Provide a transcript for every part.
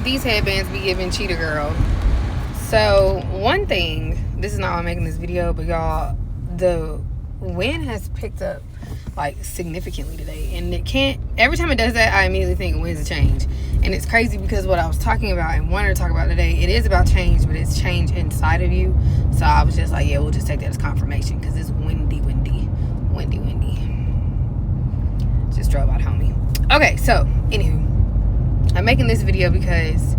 these headbands be giving cheetah girl. So one thing, this is not why I'm making this video, but y'all, the wind has picked up like significantly today, and it can't, every time it does that, I immediately think wind's a change. And it's crazy because what I was talking about and wanted to talk about today, it is about change, but it's change inside of you. So I was just like, yeah, we'll just take that as confirmation, because it's windy. Just drove out homie. Okay, so anywho, I'm making this video because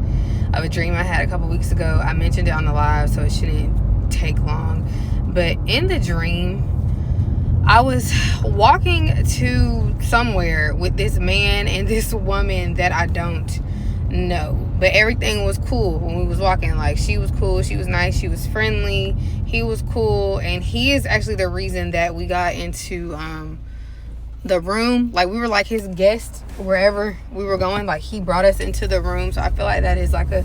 of a dream I had a couple weeks ago. I mentioned it on the live, so it shouldn't take long. But in the dream, I was walking to somewhere with this man and this woman that I don't know. But everything was cool when we was walking. Like, she was cool, she was nice, she was friendly, he was cool. And he is actually the reason that we got into the room. Like, we were like his guest wherever we were going. Like, he brought us into the room. So I feel like that is like a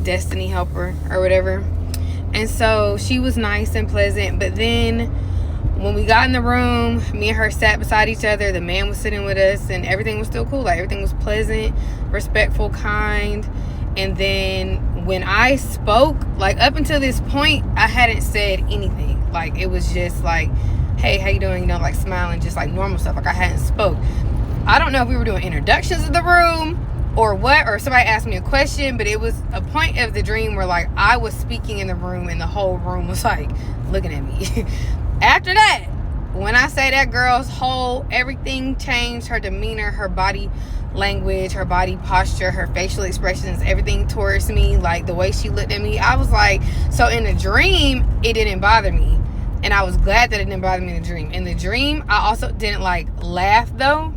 destiny helper or whatever. And so she was nice and pleasant. But then when we got in the room, me and her sat beside each other. The man was sitting with us, and everything was still cool. Like, everything was pleasant, respectful, kind. And then when I spoke, like, up until this point, I hadn't said anything. Like, it was just like, hey, how you doing? You know, like, smiling, just like normal stuff. Like, I hadn't spoke. I don't know if we were doing introductions of the room or what, or somebody asked me a question, but it was a point of the dream where, like, I was speaking in the room and the whole room was like looking at me. After that, when I say that girl's whole, everything changed. Her demeanor, her body language, her body posture, her facial expressions, everything towards me, like the way she looked at me. I was like, so in the dream, it didn't bother me. And I was glad that it didn't bother me in the dream. In the dream, I also didn't like laugh though.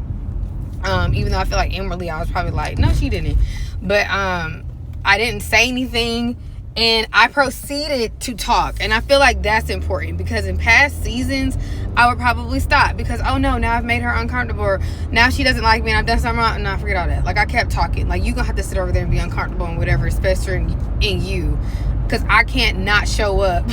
Even though I feel like inwardly I was probably like, no, she didn't. But I didn't say anything. And I proceeded to talk. And I feel like that's important, because in past seasons, I would probably stop because, oh no, now I've made her uncomfortable. Or now she doesn't like me and I've done something wrong. No, forget all that. Like, I kept talking. Like, you're going to have to sit over there and be uncomfortable and whatever, especially in you. Because I can't not show up.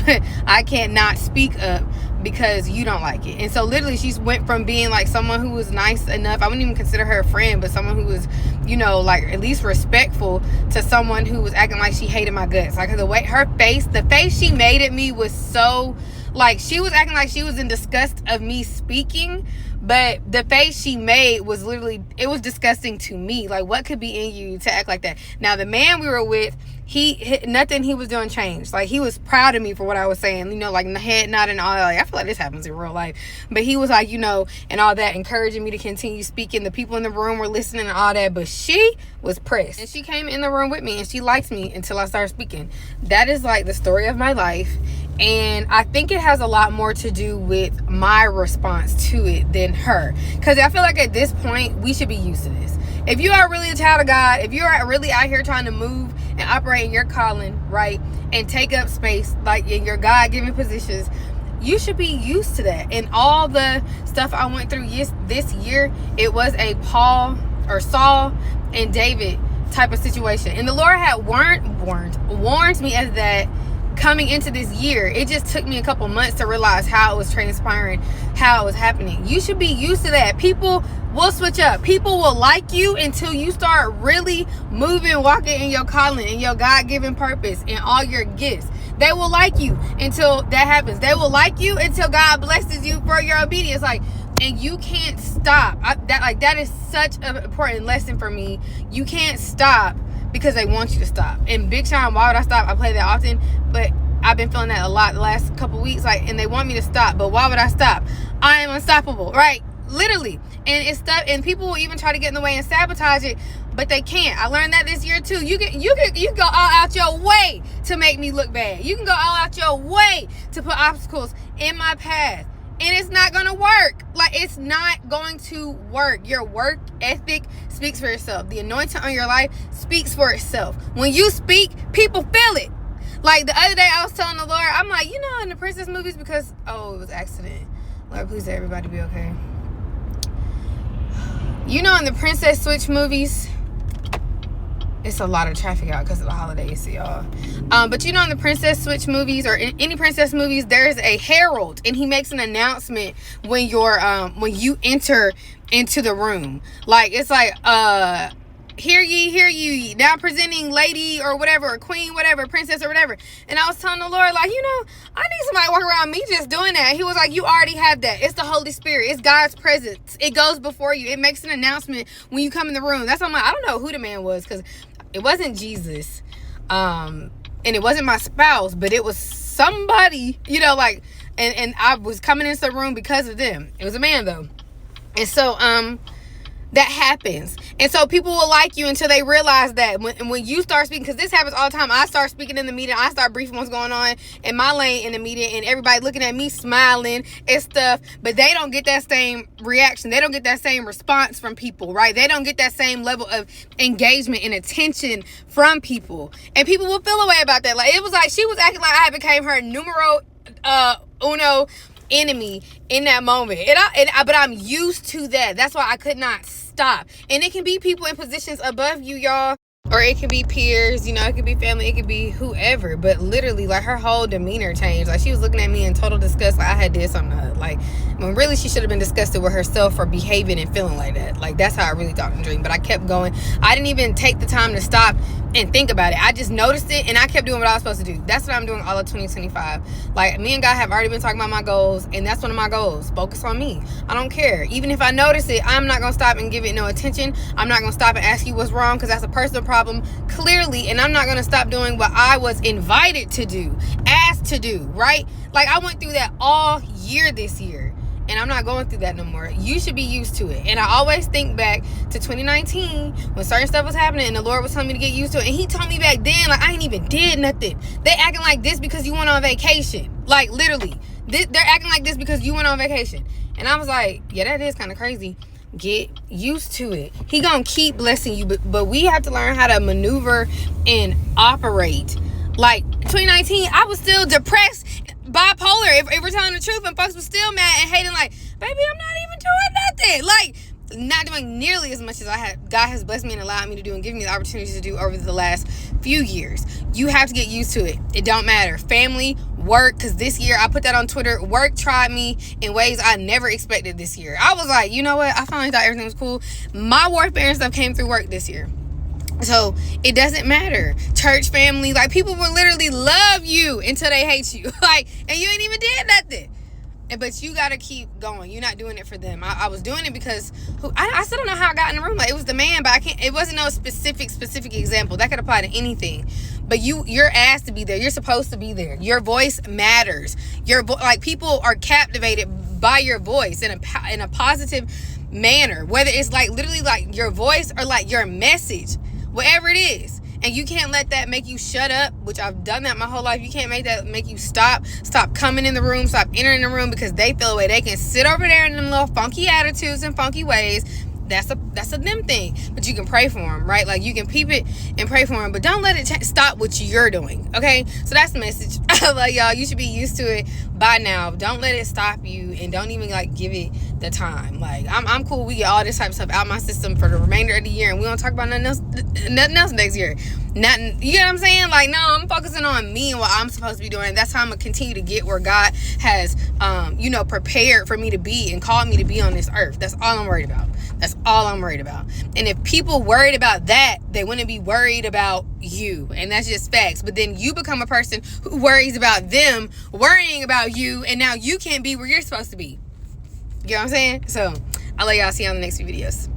I can't not speak up because you don't like it. And so literally she went from being like someone who was nice enough, I wouldn't even consider her a friend, but someone who was, you know, like at least respectful, to someone who was acting like she hated my guts. Like, the way her face, the face she made at me was so, like, she was acting like she was in disgust of me speaking, but the face she made was literally, it was disgusting to me. Like, what could be in you to act like that? Now, the man we were with, nothing he was doing changed. Like, he was proud of me for what I was saying, you know, like the head nod and all that. Like, I feel like this happens in real life. But he was like, you know, and all that, encouraging me to continue speaking. The people in the room were listening and all that, but she was pressed. And she came in the room with me and she liked me until I started speaking. That is like the story of my life. And I think it has a lot more to do with my response to it than her. Because I feel like at this point, we should be used to this. If you are really a child of God, if you are really out here trying to move and operate in your calling, right, and take up space, like in your God-given positions, you should be used to that. And all the stuff I went through this year, it was a Saul and David type of situation. And the Lord had warned me as that coming into this year. It just took me a couple months to realize how it was transpiring, how it was happening. You should be used to that. People will switch up. People will like you until you start really moving, walking in your calling, in your God-given purpose, and all your gifts. They will like you until that happens. They will like you until God blesses you for your obedience. Like, and you can't stop. That is such an important lesson for me. You can't stop because they want you to stop. And Big Sean, why would I stop? I play that often, but I've been feeling that a lot the last couple weeks. Like, and they want me to stop, but why would I stop? I am unstoppable, right? Literally. And it's stuff, and people will even try to get in the way and sabotage it, but they can't. I learned that this year too. You can go all out your way to make me look bad. You can go all out your way to put obstacles in my path. And it's not going to work. Like, it's not going to work. Your work ethic speaks for itself. The anointing on your life speaks for itself. When you speak, people feel it. Like, the other day I was telling the Lord, I'm like, you know, in the princess movies, because, it was an accident. Lord, please let everybody be okay. You know, in the Princess Switch movies, it's a lot of traffic out because of the holidays, y'all. But you know, in the Princess Switch movies or in any princess movies, there's a herald, and he makes an announcement when you enter into the room. Like, it's like hear ye, now presenting lady or whatever, or queen, whatever, princess or whatever. And I was telling the Lord, like, you know, I need somebody to walk around me just doing that. He was like, you already have that. It's the Holy Spirit. It's God's presence. It goes before you. It makes an announcement when you come in the room. That's why I'm like, I don't know who the man was, because it wasn't Jesus. And it wasn't my spouse, but it was somebody, you know, like, and I was coming into the room because of them. It was a man though. And so, that happens. And so people will like you until they realize that when you start speaking, because this happens all the time. I start speaking in the meeting. I start briefing what's going on in my lane in the meeting, and everybody looking at me smiling and stuff, but they don't get that same reaction. They don't get that same response from people, right? They don't get that same level of engagement and attention from people. And people will feel a way about that. Like, it was like she was acting like I became her numero uno enemy in that moment, but I'm used to that. That's why I could not stop. And it can be people in positions above you, y'all, or it can be peers, you know, it could be family, it could be whoever. But literally, like, her whole demeanor changed. Like, she was looking at me in total disgust, like I had did something to her. Like, when really she should have been disgusted with herself for behaving and feeling like that. Like, that's how I really thought in the dream. But I kept going. I didn't even take the time to stop and think about it. I just noticed it, and I kept doing what I was supposed to do. That's what I'm doing all of 2025. Like, me and God have already been talking about my goals, and that's one of my goals. Focus on me. I don't care. Even if I notice it, I'm not going to stop and give it no attention. I'm not going to stop and ask you what's wrong, because that's a personal problem, clearly. And I'm not going to stop doing what I was invited to do, asked to do, right? Like, I went through that all year this year, and I'm not going through that no more. You should be used to it. And I always think back to 2019 when certain stuff was happening and the Lord was telling me to get used to it. And he told me back then, like, I ain't even did nothing. They acting like this because you went on vacation. Like, literally. They're acting like this because you went on vacation. And I was like, yeah, that is kind of crazy. Get used to it. He gonna keep blessing you, but we have to learn how to maneuver and operate. Like, 2019, I was still depressed, bipolar, if we're telling the truth, and folks were still mad and hating, like, baby, I'm not even doing nothing. Like, not doing nearly as much as God has blessed me and allowed me to do and given me the opportunities to do over the last few years. You have to get used to it. It don't matter. Family, work, because this year, I put that on Twitter, work tried me in ways I never expected this year. I was like, you know what? I finally thought everything was cool. My warfare and stuff came through work this year. So it doesn't matter. Church, family, like, people will literally love you until they hate you. Like, and you ain't even did nothing. But you gotta keep going. You're not doing it for them. I was doing it because I still don't know how I got in the room. Like, it was the man, but I can't. It wasn't no specific example that could apply to anything. But you're asked to be there. You're supposed to be there. Your voice matters. Like, people are captivated by your voice in a positive manner. Whether it's like literally like your voice or like your message, whatever it is. And you can't let that make you shut up, which I've done that my whole life. You can't make that make you stop coming in the room, stop entering the room, because they feel a way. They can sit over there in them little funky attitudes and funky ways. That's a them thing. But you can pray for them, right? Like, you can peep it and pray for them, but don't let it stop what you're doing, okay? So that's the message. Like, y'all, you should be used to it by now. Don't let it stop you, and don't even, like, give it the time. Like, I'm cool. We get all this type of stuff out my system for the remainder of the year, and we don't talk about nothing else next year. Nothing, you know what I'm saying? Like, no, I'm focusing on me and what I'm supposed to be doing. That's how I'm gonna continue to get where God has prepared for me to be and called me to be on this earth. That's all I'm worried about. That's all I'm worried about. And if people worried about that, they wouldn't be worried about you. And that's just facts. But then you become a person who worries about them worrying about you, and now you can't be where you're supposed to be. You know what I'm saying? So I'll let y'all see you on the next few videos.